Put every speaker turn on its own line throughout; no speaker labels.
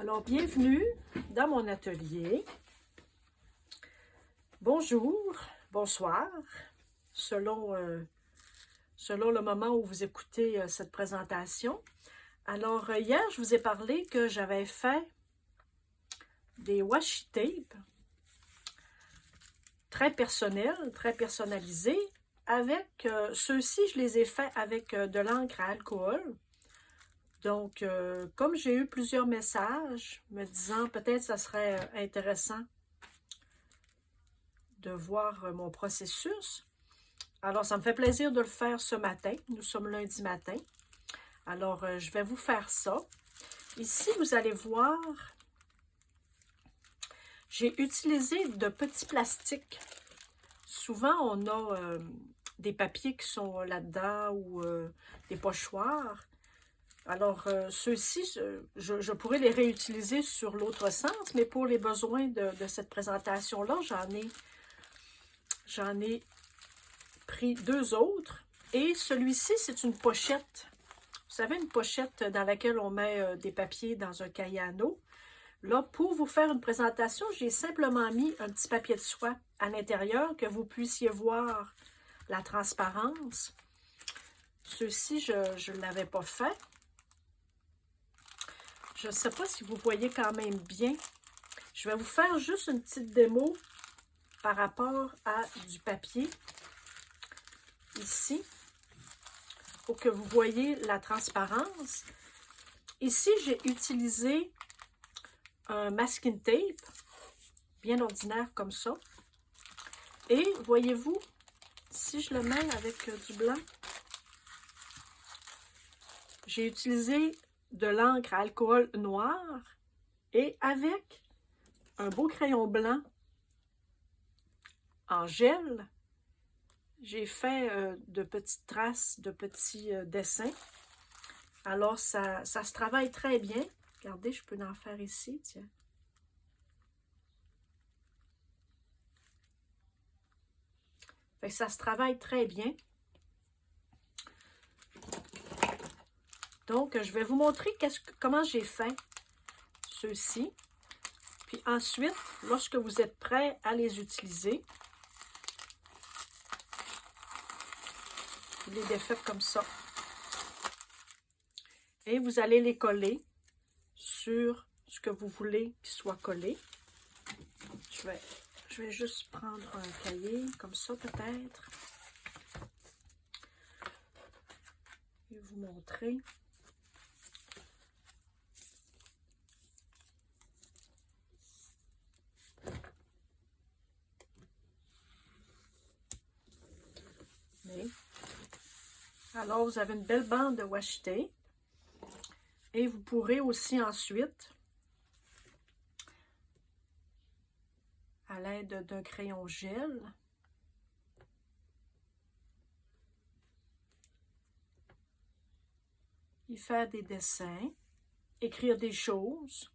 Alors, bienvenue dans mon atelier. Bonjour, bonsoir, selon le moment où vous écoutez cette présentation. Alors, hier, je vous ai parlé que j'avais fait des washi tape très personnels, très personnalisés. Avec ceux-ci, je les ai faits avec de l'encre à alcool. Donc, comme j'ai eu plusieurs messages me disant peut-être ça serait intéressant de voir mon processus, alors ça me fait plaisir de le faire ce matin. Nous sommes lundi matin. Alors, je vais vous faire ça. Ici, vous allez voir, j'ai utilisé de petits plastiques. Souvent, on a des papiers qui sont là-dedans ou des pochoirs. Alors, ceux-ci, je pourrais les réutiliser sur l'autre sens, mais pour les besoins de cette présentation-là, j'en ai pris deux autres. Et celui-ci, c'est une pochette. Vous savez, une pochette dans laquelle on met des papiers dans un cahier à eau. Là, pour vous faire une présentation, j'ai simplement mis un petit papier de soie à l'intérieur, que vous puissiez voir la transparence. Ceux-ci, je ne l'avais pas fait. Je ne sais pas si vous voyez quand même bien. Je vais vous faire juste une petite démo par rapport à du papier. Ici, pour que vous voyez la transparence. Ici, j'ai utilisé un masking tape, bien ordinaire comme ça. Et voyez-vous, si je le mets avec du blanc, j'ai utilisé de l'encre à alcool noir et avec un beau crayon blanc en gel, j'ai fait de petites traces, de petits dessins. Alors, ça se travaille très bien. Regardez, je peux en faire ici, tiens. Fait que ça se travaille très bien. Donc, je vais vous montrer comment j'ai fait ceux-ci. Puis ensuite, lorsque vous êtes prêts à les utiliser, vous les défaites comme ça. Et vous allez les coller sur ce que vous voulez qu'il soit collé. Je vais juste prendre un cahier, comme ça peut-être. Et vous montrer. Alors, vous avez une belle bande de washi tape. Et vous pourrez aussi ensuite, à l'aide d'un crayon gel, y faire des dessins, écrire des choses.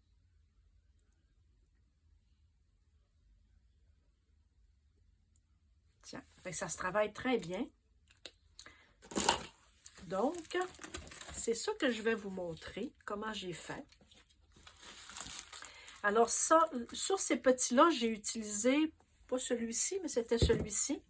Tiens, ça se travaille très bien. Donc, c'est ça que je vais vous montrer, comment j'ai fait. Alors ça, sur ces petits-là, j'ai utilisé, pas celui-ci, mais c'était celui-ci.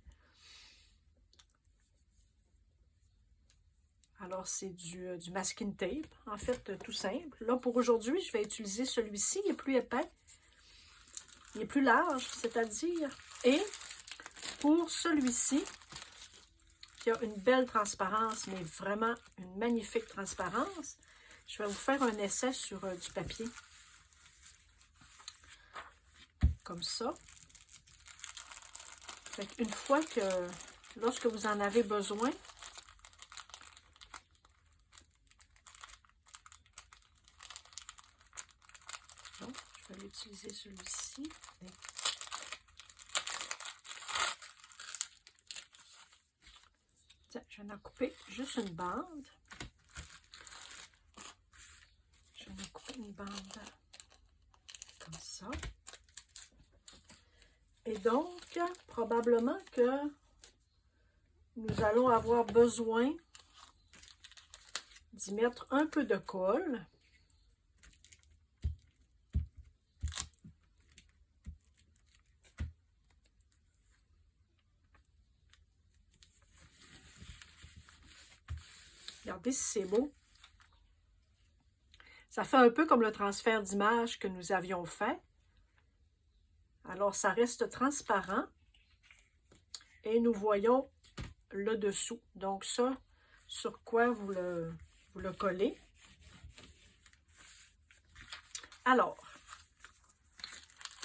Alors, c'est du masking tape, en fait, tout simple. Là, pour aujourd'hui, je vais utiliser celui-ci, il est plus épais. Il est plus large, c'est-à-dire. Et pour celui-ci, qui a une belle transparence, mais vraiment une magnifique transparence, je vais vous faire un essai sur du papier. Comme ça. Fait qu'une fois que, lorsque vous en avez besoin, donc, je vais utiliser celui-ci. Tiens, je vais en couper juste une bande. Je vais en couper une bande comme ça. Et donc, probablement que nous allons avoir besoin d'y mettre un peu de colle. Regardez si c'est beau. Ça fait un peu comme le transfert d'image que nous avions fait. Alors, ça reste transparent. Et nous voyons le dessous. Donc, ça, sur quoi vous le collez. Alors,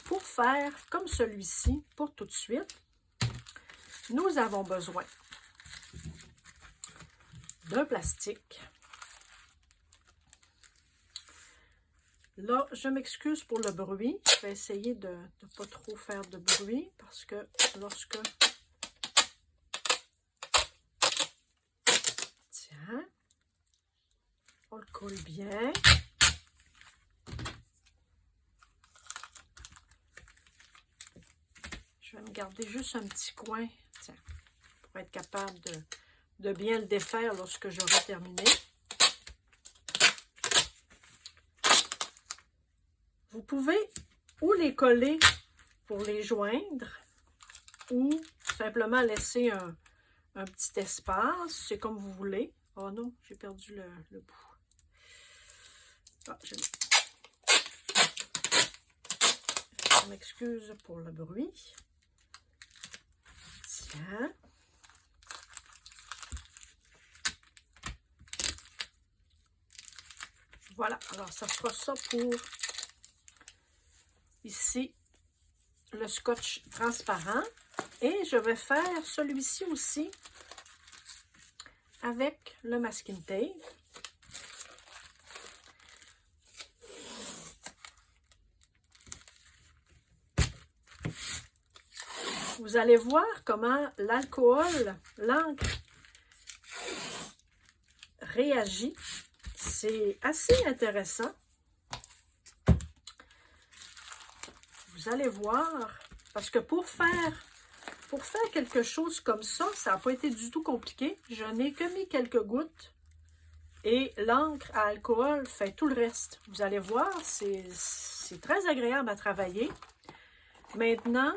pour faire comme celui-ci, pour tout de suite, nous avons besoin d'un plastique. Là, je m'excuse pour le bruit. Je vais essayer de ne pas trop faire de bruit parce que lorsque... Tiens, on le colle bien. Je vais me garder juste un petit coin, tiens, pour être capable de bien le défaire lorsque j'aurai terminé. Vous pouvez ou les coller pour les joindre ou simplement laisser un petit espace. C'est comme vous voulez. Oh non, j'ai perdu le bout. Ah, je m'excuse pour le bruit. Tiens. Voilà, alors ça sera ça pour ici le scotch transparent. Et je vais faire celui-ci aussi avec le masking tape. Vous allez voir comment l'alcool, l'encre réagit. C'est assez intéressant. Vous allez voir, parce que pour faire quelque chose comme ça, ça n'a pas été du tout compliqué. Je n'ai que mis quelques gouttes et l'encre à alcool fait tout le reste. Vous allez voir, c'est très agréable à travailler. Maintenant,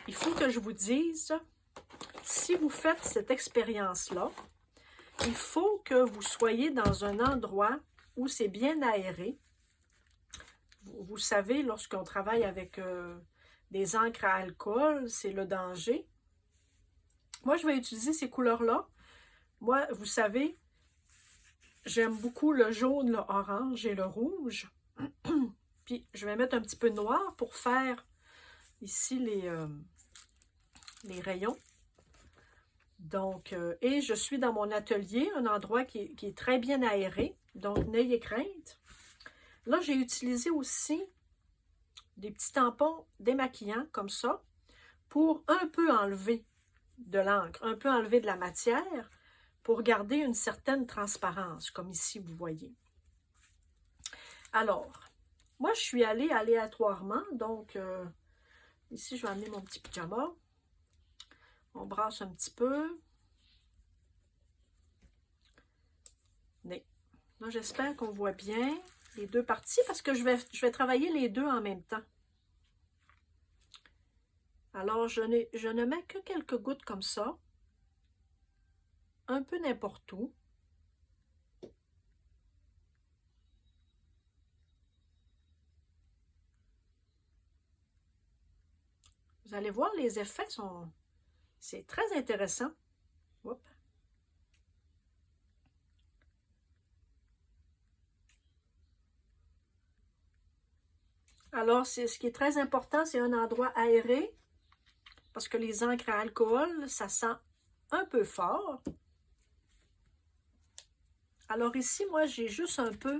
il faut que je vous dise, si vous faites cette expérience-là, il faut que vous soyez dans un endroit où c'est bien aéré. Vous savez, lorsqu'on travaille avec des encres à alcool, c'est le danger. Moi, je vais utiliser ces couleurs-là. Moi, vous savez, j'aime beaucoup le jaune, le orange et le rouge. Puis, je vais mettre un petit peu de noir pour faire ici les rayons. Donc, et je suis dans mon atelier, un endroit qui est très bien aéré. Donc, n'ayez crainte. Là, j'ai utilisé aussi des petits tampons démaquillants comme ça pour un peu enlever de l'encre, un peu enlever de la matière pour garder une certaine transparence, comme ici vous voyez. Alors, moi, je suis allée aléatoirement, donc ici, je vais amener mon petit pyjama. On brasse un petit peu. Mais là, j'espère qu'on voit bien les deux parties parce que je vais travailler les deux en même temps. Alors, je ne mets que quelques gouttes comme ça. Un peu n'importe où. Vous allez voir, les effets sont... C'est très intéressant. Oups. Alors, ce qui est très important, c'est un endroit aéré, parce que les encres à alcool, ça sent un peu fort. Alors ici, moi, j'ai juste un peu...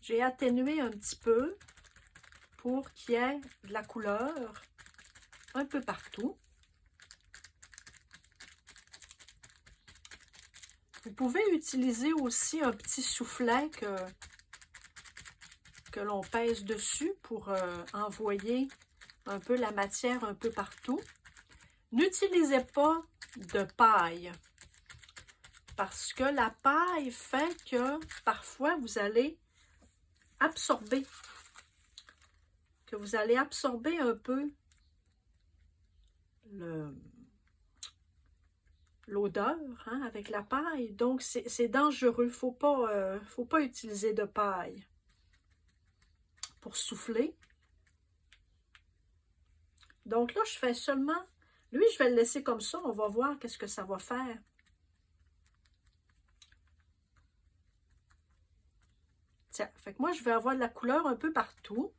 J'ai atténué un petit peu pour qu'il y ait de la couleur un peu partout. Vous pouvez utiliser aussi un petit soufflet que l'on pèse dessus pour envoyer un peu la matière un peu partout. N'utilisez pas de paille parce que la paille fait que parfois vous allez absorber, un peu l'odeur hein, avec la paille. Donc, c'est dangereux. Il ne faut pas utiliser de paille pour souffler. Donc là, je fais seulement... Lui, je vais le laisser comme ça. On va voir qu'est-ce que ça va faire. Tiens, fait que moi, je vais avoir de la couleur un peu partout.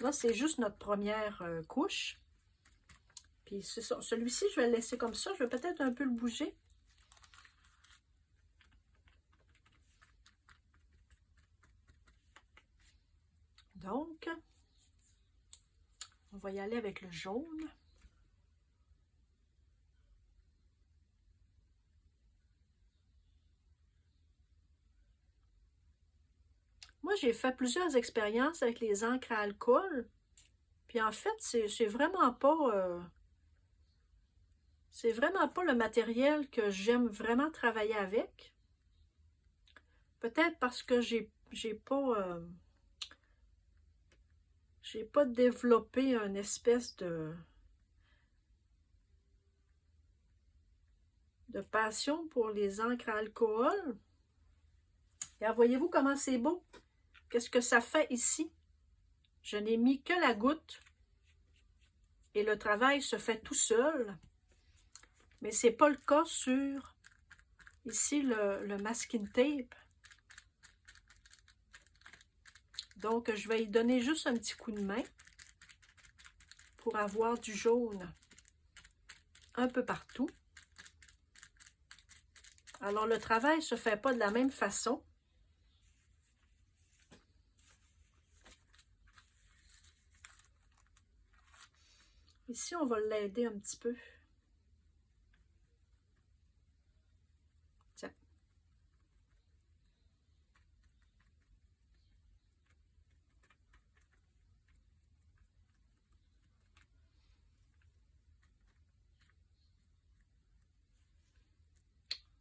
Là, c'est juste notre première couche. Puis celui-ci, je vais le laisser comme ça. Je vais peut-être un peu le bouger. Donc, on va y aller avec le jaune. Moi, j'ai fait plusieurs expériences avec les encres à alcool. Puis en fait, c'est vraiment pas... c'est vraiment pas le matériel que j'aime vraiment travailler avec. Peut-être parce que j'ai pas développé une espèce de passion pour les encres à alcool. Et voyez-vous comment c'est beau? Qu'est-ce que ça fait ici? Je n'ai mis que la goutte et le travail se fait tout seul. Mais ce n'est pas le cas sur ici le masking tape. Donc, je vais y donner juste un petit coup de main pour avoir du jaune un peu partout. Alors, le travail ne se fait pas de la même façon. Ici, on va l'aider un petit peu. Tiens.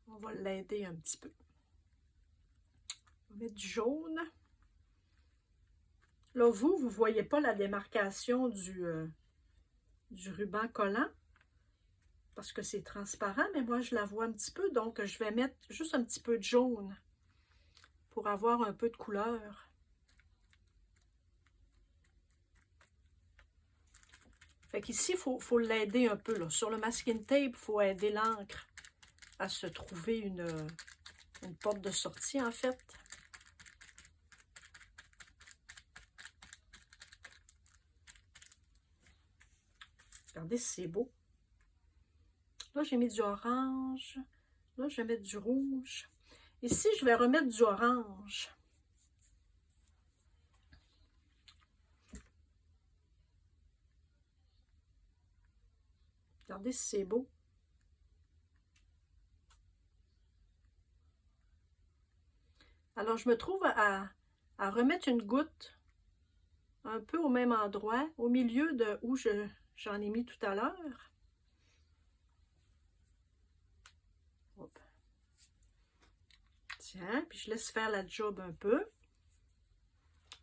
On va l'aider un petit peu. On va mettre du jaune. Là, vous ne voyez pas la démarcation du ruban collant parce que c'est transparent, mais moi, je la vois un petit peu. Donc, je vais mettre juste un petit peu de jaune pour avoir un peu de couleur. Fait qu'ici, il faut l'aider un peu. Là. Sur le masking tape, il faut aider l'encre à se trouver une porte de sortie, en fait. Regardez si c'est beau. Là, j'ai mis du orange. Là, je vais mettre du rouge. Ici, je vais remettre du orange. Regardez si c'est beau. Alors, je me trouve à remettre une goutte un peu au même endroit, au milieu de où j'en ai mis tout à l'heure. Tiens, puis je laisse faire la job un peu.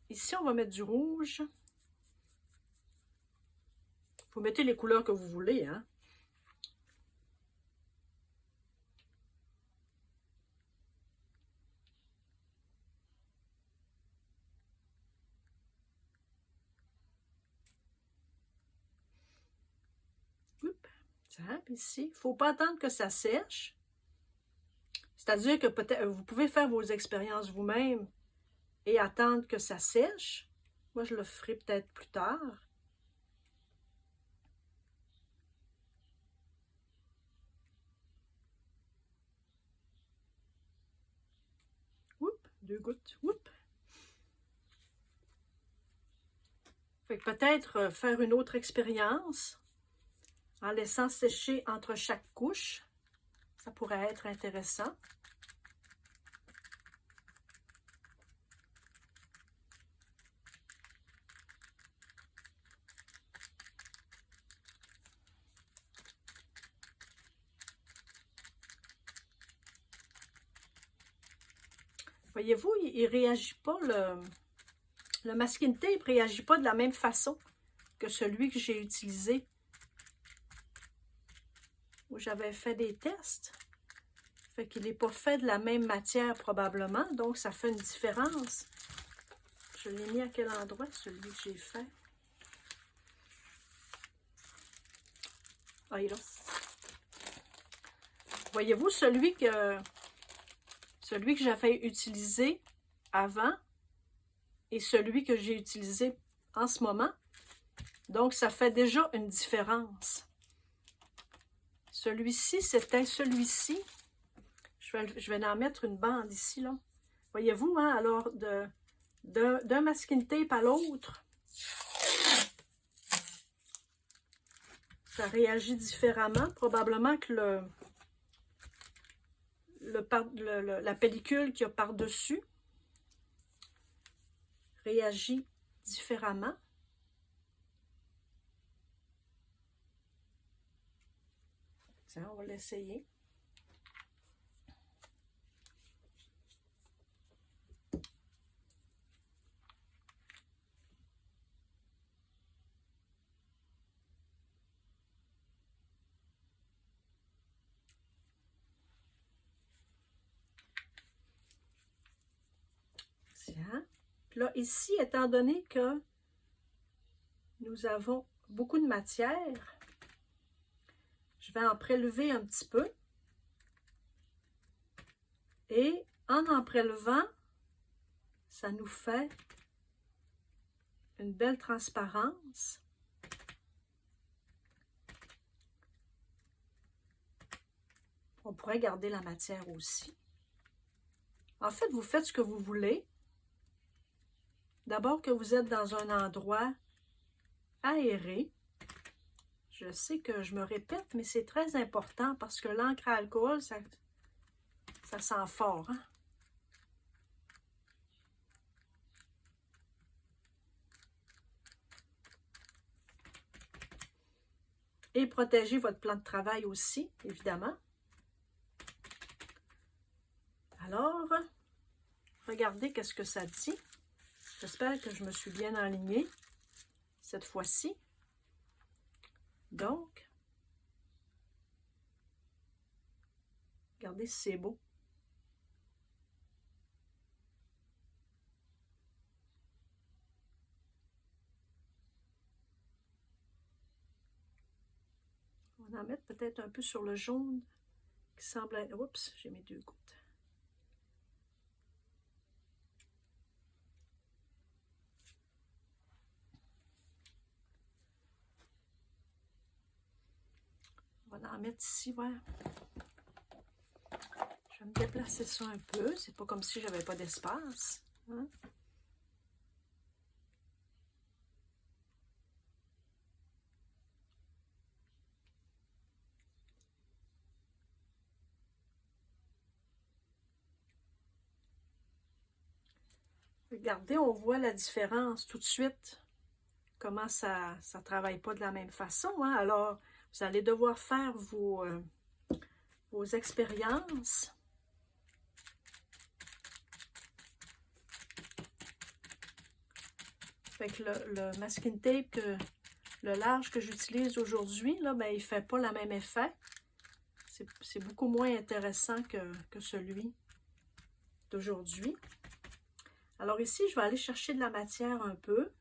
Ici, on va mettre du rouge. Vous mettez les couleurs que vous voulez, hein. Tiens, puis ici, il ne faut pas attendre que ça sèche. C'est-à-dire que peut-être vous pouvez faire vos expériences vous-même et attendre que ça sèche. Moi, je le ferai peut-être plus tard. Oups, 2 gouttes. Oups. Fait que peut-être faire une autre expérience en laissant sécher entre chaque couche. Ça pourrait être intéressant. Voyez-vous, il ne réagit pas, le masking tape ne réagit pas de la même façon que celui que j'ai utilisé j'avais fait des tests. Fait qu'il n'est pas fait de la même matière probablement, donc ça fait une différence. Je l'ai mis à quel endroit, celui que j'ai fait? Ah, il est là. Voyez-vous, celui que j'avais utilisé avant et celui que j'ai utilisé en ce moment. Donc, ça fait déjà une différence. Celui-ci, c'était celui-ci. Je vais en mettre une bande ici, là. Voyez-vous, hein, alors, d'un masking tape à l'autre, ça réagit différemment. Probablement que la pellicule qu'il y a par-dessus réagit différemment. Tiens, on va l'essayer. Tiens. Puis là, ici, étant donné que nous avons beaucoup de matière, je vais en prélever un petit peu. Et en prélevant, ça nous fait une belle transparence. On pourrait garder la matière aussi. En fait, vous faites ce que vous voulez. D'abord que vous êtes dans un endroit aéré. Je sais que je me répète, mais c'est très important parce que l'encre à alcool, ça sent fort. Hein? Et protégez votre plan de travail aussi, évidemment. Alors, regardez qu'est-ce que ça dit. J'espère que je me suis bien alignée cette fois-ci. Donc, regardez si c'est beau. On va en mettre peut-être un peu sur le jaune qui semble être... Oups, j'ai mes 2 gouttes. On va en mettre ici, ouais. Je vais me déplacer ça un peu. C'est pas comme si j'avais pas d'espace. Hein? Regardez, on voit la différence tout de suite. Comment ça ne travaille pas de la même façon. Hein? Alors, vous allez devoir faire vos expériences. Fait que le masking tape, le large que j'utilise aujourd'hui, là, ben, il ne fait pas le même effet. C'est beaucoup moins intéressant que celui d'aujourd'hui. Alors ici, je vais aller chercher de la matière un peu.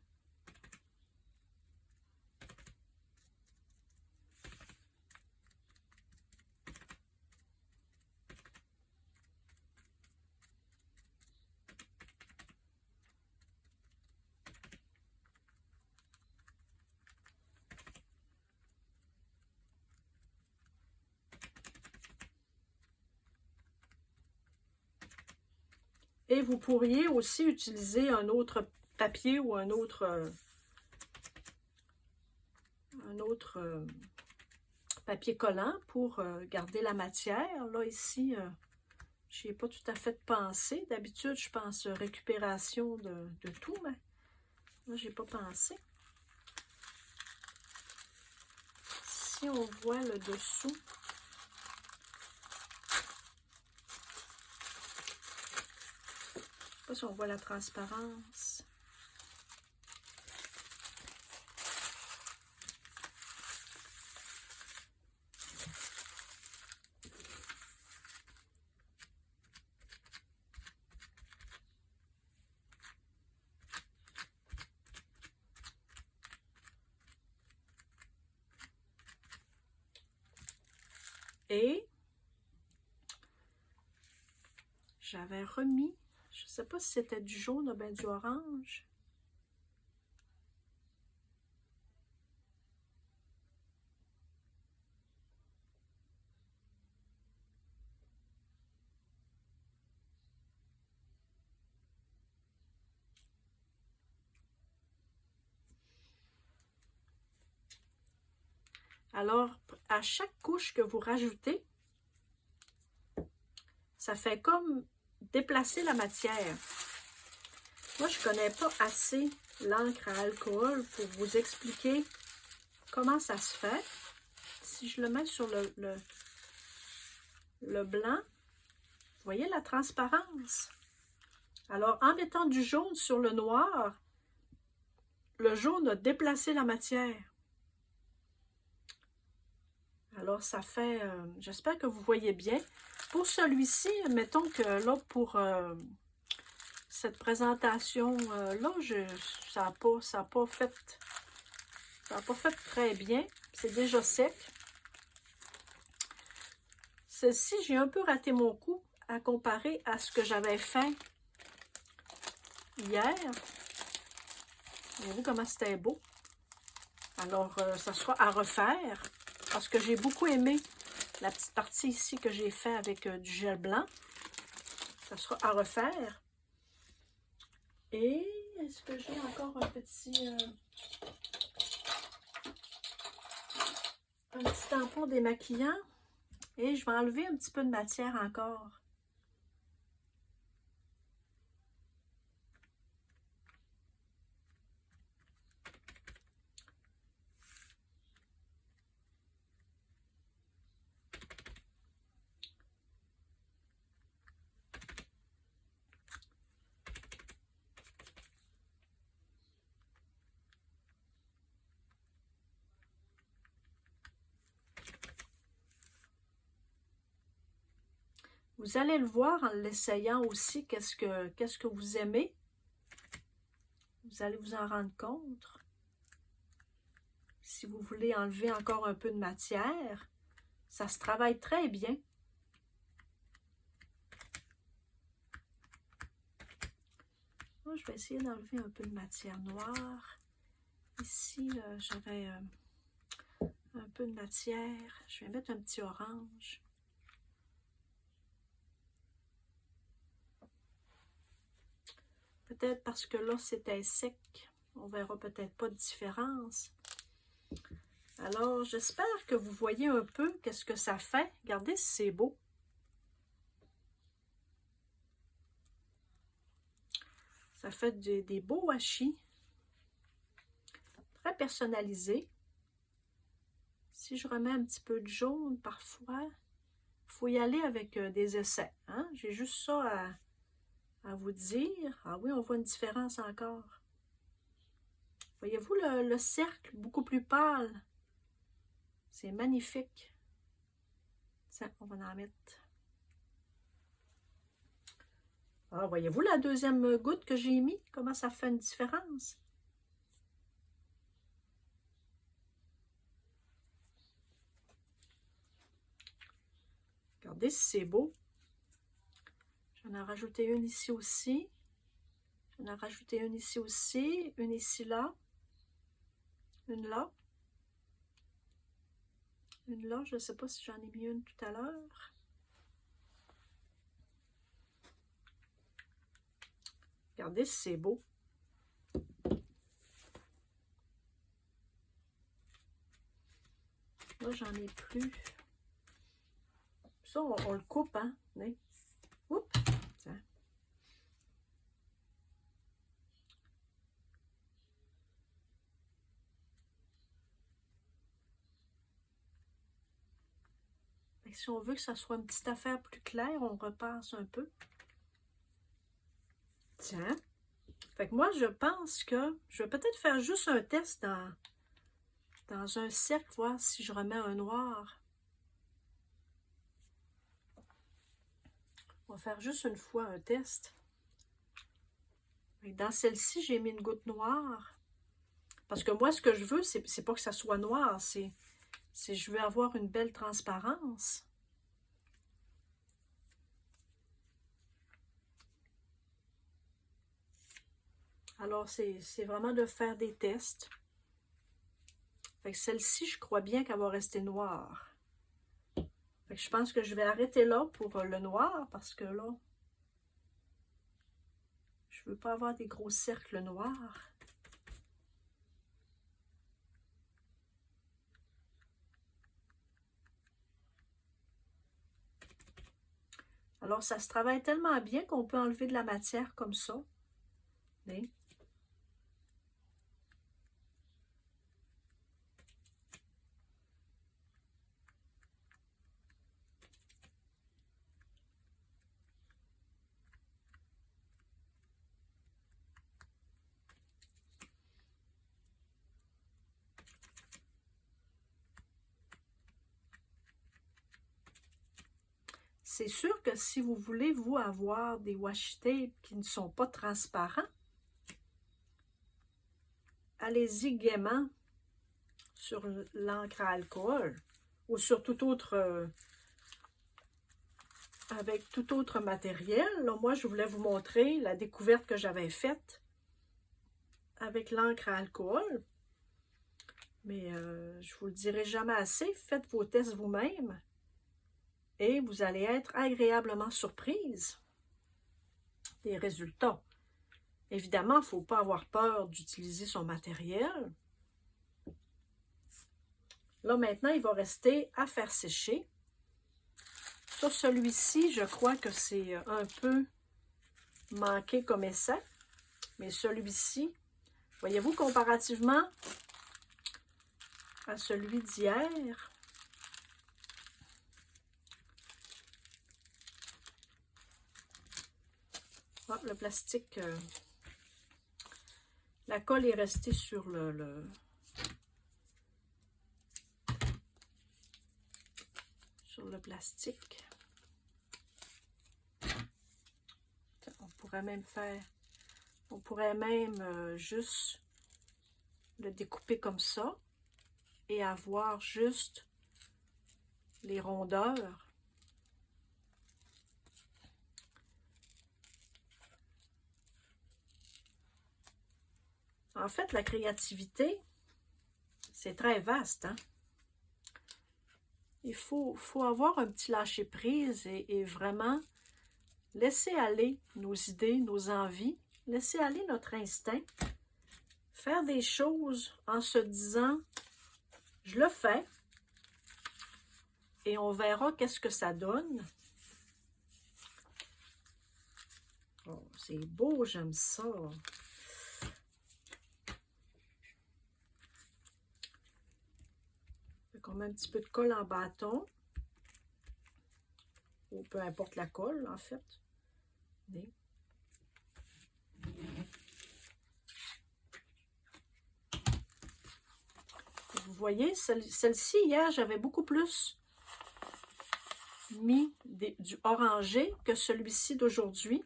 Et vous pourriez aussi utiliser un autre papier ou un autre papier collant pour garder la matière. Là, ici, je n'y ai pas tout à fait pensé. D'habitude, je pense récupération de tout, mais là, je n'ai pas pensé. Si on voit le dessous, je ne sais pas si on voit la transparence. Et j'avais remis, je ne sais pas si c'était du jaune ou bien du orange. Alors, à chaque couche que vous rajoutez, ça fait comme déplacer la matière. Moi, je ne connais pas assez l'encre à alcool pour vous expliquer comment ça se fait. Si je le mets sur le blanc, vous voyez la transparence. Alors, en mettant du jaune sur le noir, le jaune a déplacé la matière. Alors, ça fait... j'espère que vous voyez bien. Pour celui-ci, mettons que là, pour cette présentation-là, ça n'a pas fait très bien. C'est déjà sec. Celle-ci, j'ai un peu raté mon coup à comparer à ce que j'avais fait hier. Voyez-vous comment c'était beau? Alors, ça sera à refaire. Parce que j'ai beaucoup aimé la petite partie ici que j'ai fait avec du gel blanc. Ça sera à refaire. Et est-ce que j'ai encore un petit tampon démaquillant? Et je vais enlever un petit peu de matière encore. Vous allez le voir en l'essayant aussi, qu'est-ce que vous aimez. Vous allez vous en rendre compte. Si vous voulez enlever encore un peu de matière, ça se travaille très bien. Moi, je vais essayer d'enlever un peu de matière noire. Ici, j'avais un peu de matière. Je vais mettre un petit orange. Peut-être parce que là, c'était sec. On verra peut-être pas de différence. Alors, j'espère que vous voyez un peu qu'est-ce que ça fait. Regardez si c'est beau. Ça fait des beaux washi. Très personnalisés. Si je remets un petit peu de jaune parfois, il faut y aller avec des essais. Hein? J'ai juste ça à vous dire. Ah oui, on voit une différence encore. Voyez-vous le cercle beaucoup plus pâle? C'est magnifique. Tiens, on va en mettre. Ah, voyez-vous la deuxième goutte que j'ai mis? Comment ça fait une différence? Regardez si c'est beau. J'en ai rajouté une ici aussi. J'en ai rajouté une ici aussi. Une ici là. Une là. Une là. Je ne sais pas si j'en ai mis une tout à l'heure. Regardez si c'est beau. Là, j'en ai plus. Ça, on le coupe, hein? Oups! Tiens. Et si on veut que ça soit une petite affaire plus claire, on repasse un peu. Tiens. Fait que moi, je pense que je vais peut-être faire juste un test dans un cercle, voir si je remets un noir. On va faire juste une fois un test. Et dans celle-ci, j'ai mis une goutte noire. Parce que moi, ce que je veux, c'est pas que ça soit noir, c'est je veux avoir une belle transparence. Alors, c'est vraiment de faire des tests. Fait que celle-ci, je crois bien qu'elle va rester noire. Fait que je pense que je vais arrêter là pour le noir, parce que là, je veux pas avoir des gros cercles noirs. Alors, ça se travaille tellement bien qu'on peut enlever de la matière comme ça. Voyez? C'est sûr que si vous voulez, vous, avoir des washi tape qui ne sont pas transparents, allez-y gaiement sur l'encre à alcool ou sur tout autre, avec tout autre matériel. Là, moi, je voulais vous montrer la découverte que j'avais faite avec l'encre à alcool. Mais je vous le dirai jamais assez, faites vos tests vous-même. Et vous allez être agréablement surprise des résultats. Évidemment, il ne faut pas avoir peur d'utiliser son matériel. Là, maintenant, il va rester à faire sécher. Sur celui-ci, je crois que c'est un peu manqué comme essai. Mais celui-ci, voyez-vous, comparativement à celui d'hier, le plastique, la colle est restée sur sur le plastique. On pourrait même juste le découper comme ça et avoir juste les rondeurs. En fait, la créativité, c'est très vaste, hein? Il faut avoir un petit lâcher-prise et vraiment laisser aller nos idées, nos envies, laisser aller notre instinct, faire des choses en se disant « je le fais » et on verra qu'est-ce que ça donne. Oh, c'est beau, j'aime ça. On met un petit peu de colle en bâton, ou peu importe la colle, en fait. Vous voyez, celle-ci, hier, j'avais beaucoup plus mis du orangé que celui-ci d'aujourd'hui,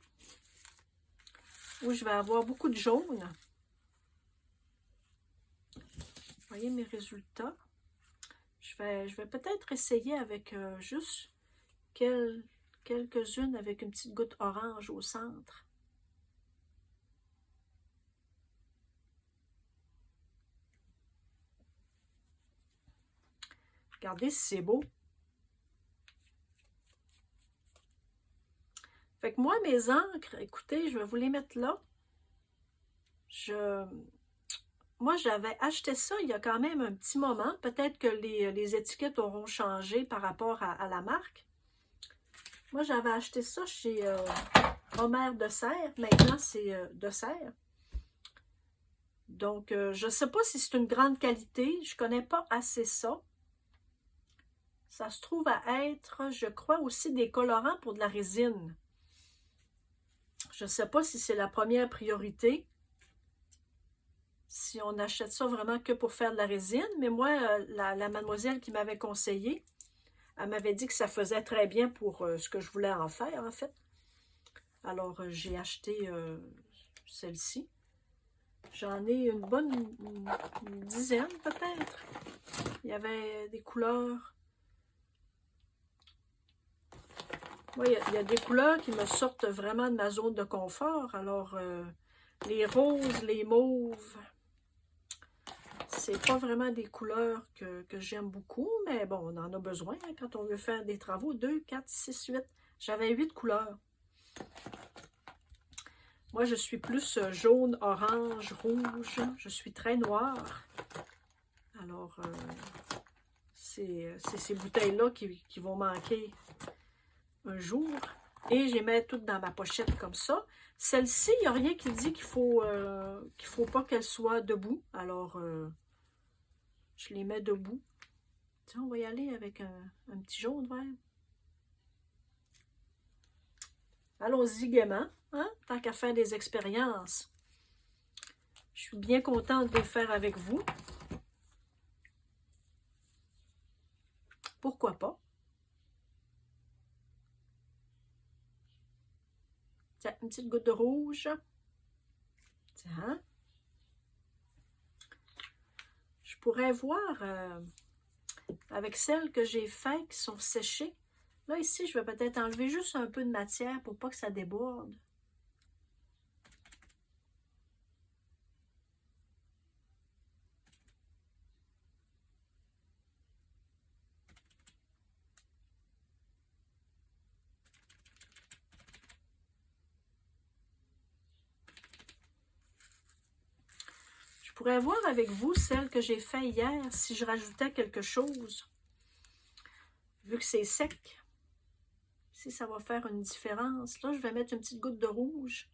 où je vais avoir beaucoup de jaune. Vous voyez mes résultats? Je vais peut-être essayer avec juste quelques-unes avec une petite goutte orange au centre. Regardez si c'est beau. Fait que moi, mes encres, écoutez, je vais vous les mettre là. Moi, j'avais acheté ça il y a quand même un petit moment. Peut-être que les étiquettes auront changé par rapport à la marque. Moi, j'avais acheté ça chez Homer de Serre. Maintenant, c'est de Serre. Donc, je ne sais pas si c'est une grande qualité. Je ne connais pas assez ça. Ça se trouve à être, je crois, aussi des colorants pour de la résine. Je ne sais pas si c'est la première priorité. Si on achète ça vraiment que pour faire de la résine. Mais moi, la mademoiselle qui m'avait conseillé, elle m'avait dit que ça faisait très bien pour ce que je voulais en faire, en fait. Alors, j'ai acheté celle-ci. J'en ai une bonne une dizaine, peut-être. Il y avait des couleurs. Oui, il y a des couleurs qui me sortent vraiment de ma zone de confort. Alors, Les roses, les mauves. C'est pas vraiment des couleurs que j'aime beaucoup, mais bon, on en a besoin hein, quand on veut faire des travaux. 2, 4, 6, 8. J'avais 8 couleurs. Moi, je suis plus jaune, orange, rouge. Je suis très noire. Alors, c'est ces bouteilles-là qui vont manquer un jour. Et je les mets toutes dans ma pochette comme ça. Celle-ci, il n'y a rien qui dit qu'il faut pas qu'elle soit debout. Alors, je les mets debout. Tiens, on va y aller avec un petit jaune vert. Allons-y gaiement, hein? Tant qu'à faire des expériences. Je suis bien contente de le faire avec vous. Pourquoi pas? Tiens, une petite goutte de rouge. Tiens. Je pourrais voir avec celles que j'ai faites qui sont séchées. Là, ici, je vais peut-être enlever juste un peu de matière pour pas que ça déborde. Je pourrais voir avec vous celles que j'ai fait hier si je rajoutais quelque chose. Vu que c'est sec. Si ça va faire une différence. Là, je vais mettre une petite goutte de rouge.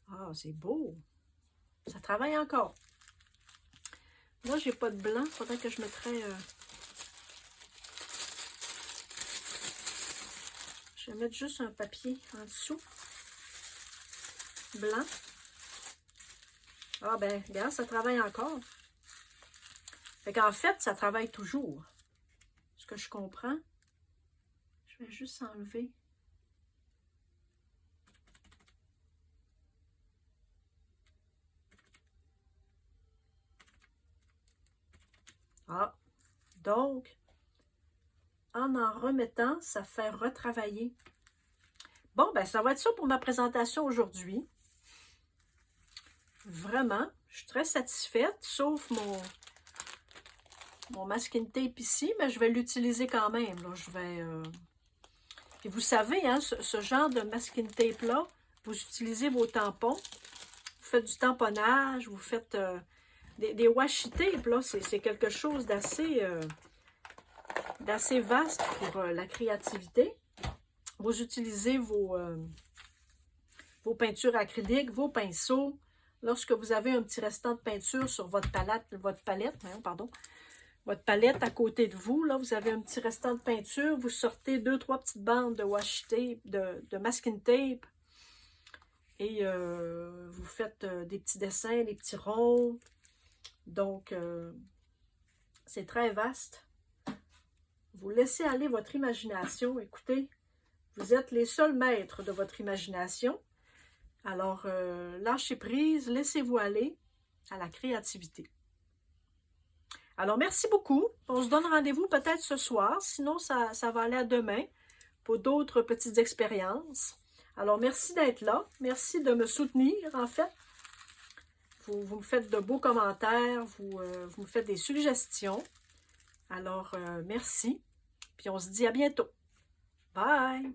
Ah, c'est beau. Ça travaille encore. Moi, j'ai pas de blanc. Il faudrait que je mettrais... Je vais mettre juste un papier en dessous. Blanc. Ah ben, regarde, ça travaille encore. Fait qu'en fait, ça travaille toujours. Ce que je comprends. Je vais juste enlever. Ah, donc, en remettant, ça fait retravailler. Bon, ben, ça va être ça pour ma présentation aujourd'hui. Vraiment, je suis très satisfaite, sauf mon masking tape ici, mais je vais l'utiliser quand même. Là. Je vais... Et vous savez, hein, ce genre de masking tape-là, vous utilisez vos tampons, vous faites du tamponnage, vous faites des washi tape, là, c'est quelque chose d'assez vaste pour la créativité. Vous utilisez vos peintures acryliques, vos pinceaux. Lorsque vous avez un petit restant de peinture sur votre palette à côté de vous, là, vous avez un petit restant de peinture, vous sortez 2-3 petites bandes de washi tape, de masking tape, et vous faites des petits dessins, des petits ronds. Donc, c'est très vaste. Vous laissez aller votre imagination. Écoutez, vous êtes les seuls maîtres de votre imagination. Alors, lâchez prise, laissez-vous aller à la créativité. Alors, merci beaucoup. On se donne rendez-vous peut-être ce soir. Sinon, ça va aller à demain pour d'autres petites expériences. Alors, merci d'être là. Merci de me soutenir, en fait. Vous me faites de beaux commentaires. Vous me faites des suggestions. Alors, merci. Puis, on se dit à bientôt. Bye!